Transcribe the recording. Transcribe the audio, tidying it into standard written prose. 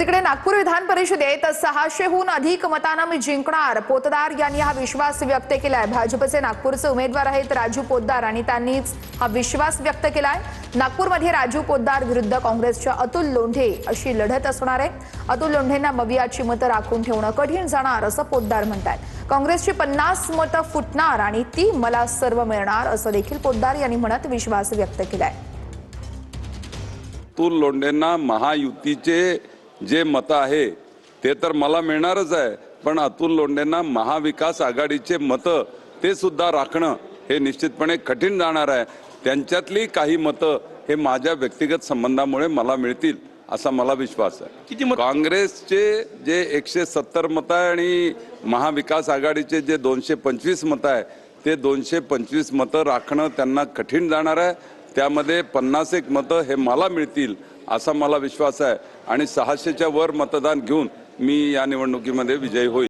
तिकडे नागपूर विधान परिषदेत 600हून अधिक मतांना मी जिंकणार, पोतदार यांनी हा विश्वास व्यक्त केलाय। भाजपचे नागपूरचे उमेदवार आहेत राजू पोतदार आणि त्यांनीच हा विश्वास व्यक्त केलाय। नागपूरमध्ये राजू पोतदार विरुद्ध काँग्रेसच्या अतुल लोंढे अशी लढत असणार आहे। अतुल लोंढेंना मवियाची मतं राखून ठेवणं कठीण जाणार असं पोतदार म्हणतात। काँग्रेसची 50 मतं फुटणार आणि ती मला सर्व मिळणार असं देखील पोतदार यांनी म्हणत विश्वास व्यक्त केलाय। अतुल लोंढेंना महायुतीचे जे मत आहे ते तर मला मिळणारच आहे, पण अतुल लोंढेंना महाविकास आघाडीचे मत ते सुद्धा राखणं हे निश्चितपणे कठीण जाणार आहे। त्यांच्यातली काही मत हे माझ्या व्यक्तिगत संबंधामुळे मला मिळतील असा मला विश्वास आहे। काँग्रेसचे जे 170 मत आहे आणि महाविकास आघाडीचे जे 225 मत आहे ते 225 मत राखणं त्यांना कठीण जाणार आहे। त्यामध्ये 50 मतं हे मला मिळतील असा मला विश्वास आहे आणि 600च्या वर मतदान घेऊन मी या निवडणुकीमध्ये विजयी होईल।